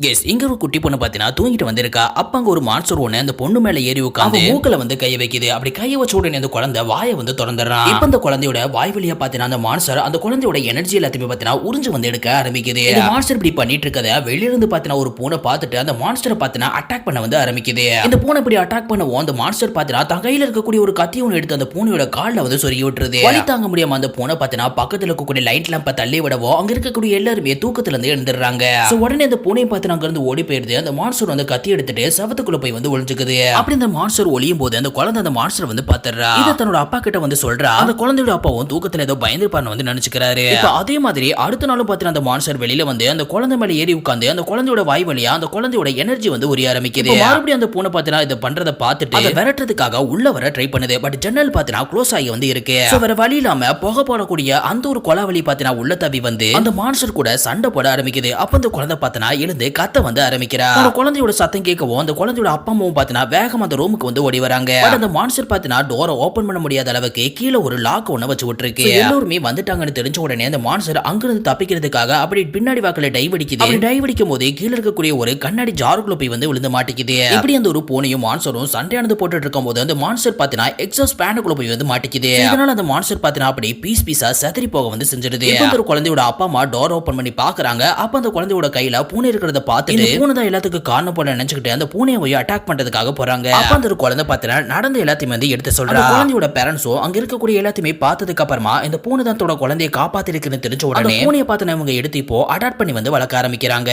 Guess இங்க ஒரு குட்டி பொண்ணு பாத்தீங்கன்னா தூங்கிட்டு வந்திருக்கா. அப்ப அங்க ஒரு மான்ஸ்டர் ஒண்ணு அந்த பொண்ணு மேல ஏறி உட்கார்ந்து மூக்கல வந்து கைய வைக்குது. அப்படி கைய வச்ச உடனே அந்த குழந்தை வாயை வந்து திறந்துறான். இப்ப அந்த குழந்தையோட வாய் வழியா பாத்தீங்கன்னா அந்த மான்ஸ்டர் அந்த குழந்தையோட எனர்ஜி எல்லாத்தையுமே பாத்தீங்கன்னா உறிஞ்சு வந்து எடுக்க ஆரம்பிக்குது. இந்த மான்ஸ்டர் இப்படி பண்ணிட்டு இருக்கத வெளியில இருந்து பாத்தீங்கன்னா ஒரு பூனை பார்த்துட்டு அந்த மான்ஸ்டரை பாத்தீங்கன்னா அட்டாக் பண்ண வந்து ஆரம்பிக்குது. இந்த பூனை இப்படி அட்டாக் பண்ணவும் அந்த மான்ஸ்டர் பாத்தீங்கன்னா தன் கையில இருக்கக்கூடிய ஒரு கத்தி ஒன்று எடுத்து அந்த பூனையோட கால்ல வந்து சொருகி விட்டுருது. வலி தாங்க முடியாம அந்த பூனை பாத்தீங்கன்னா பக்கத்துல இருக்கக்கூடிய லைட் லேம்ப தள்ளி விடவோ அங்க இருக்கக்கூடிய எல்லாருமே தூக்கத்துல இருந்து எழுந்துடுறாங்க. உடனே அந்த பூனை பாத்தீங்கன்னா அங்க இருந்து ஓடி போயிருது. அந்த மான்ஸ்டர் வந்து கத்தி எடுத்துட்டு சவத்துக்குள்ள போய் வந்து ஒளிஞ்சுக்குது. அப்படி அந்த மான்ஸ்டர் ஒளியும் போது அந்த குழந்தை அந்த மான்ஸ்டர் வந்து பாத்துறா. இத தன்னோட அப்பா கிட்ட வந்து சொல்றா. அந்த குழந்தையோட அப்பாவும் தூக்கத்துல ஏதோ பயந்துப்பான்னு வந்து நினைச்சுக்கிறாரு. இப்ப அதே மாதிரி அடுத்த நாளும் பாத்தீங்கன்னா அந்த மான்ஸ்டர் வெளியில வந்து அந்த குழந்தை மேல ஏறி உட்கார்ந்து அந்த குழந்தையோட வாய் வழியா அந்த குழந்தையோட எனர்ஜி வந்து உரிய ஆரம்பிக்குது. மறுபடியும் அந்த பூனை பாத்தீங்கன்னா இத பண்றத பார்த்துட்டு அதை விரட்டுறதுக்காக உள்ள வர ட்ரை பண்ணுது. பட் ஜன்னல் பாத்தீங்கன்னா க்ளோஸ் ஆகி வந்து இருக்கு. வேற வழி இல்லாம புகை போடக்கூடிய அந்த ஒரு கொலாவலி பாத்தீங்கன்னா உள்ள தவி வந்து அந்த மான்ஸ்டர் கூட சண்டை போட ஆரம்பிக்குது. அப்ப அந்த குழந்தை பாத்தீங்கன்னா எழுந்து கத்த வந்து ஆரம்பிக்கிறா. குழந்தையோட சத்தம் கேட்கவும் அந்த குழந்தையோட அப்பா அம்மாவும் பாத்தீங்கன்னா வேகமா அந்த ரூமுக்கு வந்து ஓடி வராங்க. அந்த மான்ஸ்டர் பாத்தீங்கன்னா டோரை ஓபன் பண்ண முடியாத அளவுக்கு கீழே ஒரு லாக் ஒண்ணு வச்சு விட்டுருக்கு. எல்லாருமே வந்துட்டாங்கன்னு தெரிஞ்ச உடனே அந்த மான்ஸ்டர் அங்கிருந்து தப்பிக்கிறதுக்காக அப்படி பின்னாடி வாக்குல டைவ் அடிக்குது. டைவ் அடிக்கும் போது கீழே இருக்கக்கூடிய ஒரு கண்ணாடி ஜாருக்குள்ள போய் வந்து விழுந்து மாட்டிக்குது. இப்படி அந்த ஒரு பூனையும் மான்ஸ்டரும் சண்டையானது போட்டுட்டு இருக்கும் போது அந்த மான்ஸ்டர் பாத்தீங்கன்னா எக்ஸாஸ்ட் ஃபேனுக்குள்ள போய் வந்து மாட்டிக்குது. இதனால அந்த மான்ஸ்டர் பாத்தீங்கன்னா அப்படி பீஸ் பீஸா செதறி போக வந்து செஞ்சிருது. ஒரு குழந்தையோட அப்பா அம்மா டோர் ஓபன் பண்ணி பாக்குறாங்க. அப்ப அந்த குழந்தையோட கையில பூனை இருக்கிறத பார்த்துட்டு பூனை தான் எல்லாத்துக்கும் காரணம் போல நினைச்சுக்கிட்டு அந்த பூனையை போய் அட்டாக் பண்றதுக்காக போறாங்க. அப்ப அந்த குழந்தை பாத்தீங்கன்னா நடந்த எல்லாத்தையும் வந்து எடுத்து சொல்றா. குழந்தையோட பேரண்ட்ஸும் அங்க இருக்கக்கூடிய எல்லாத்தையுமே பார்த்ததுக்கு அப்புறமா இந்த பூனை தான் தன்னோட குழந்தையை காப்பாத்தி இருக்குன்னு தெரிஞ்ச உடனே பூனையை பார்த்து இவங்க எடுத்து இப்போ அடாப்ட் பண்ணி வந்து வளர்க்க ஆரம்பிக்கிறாங்க.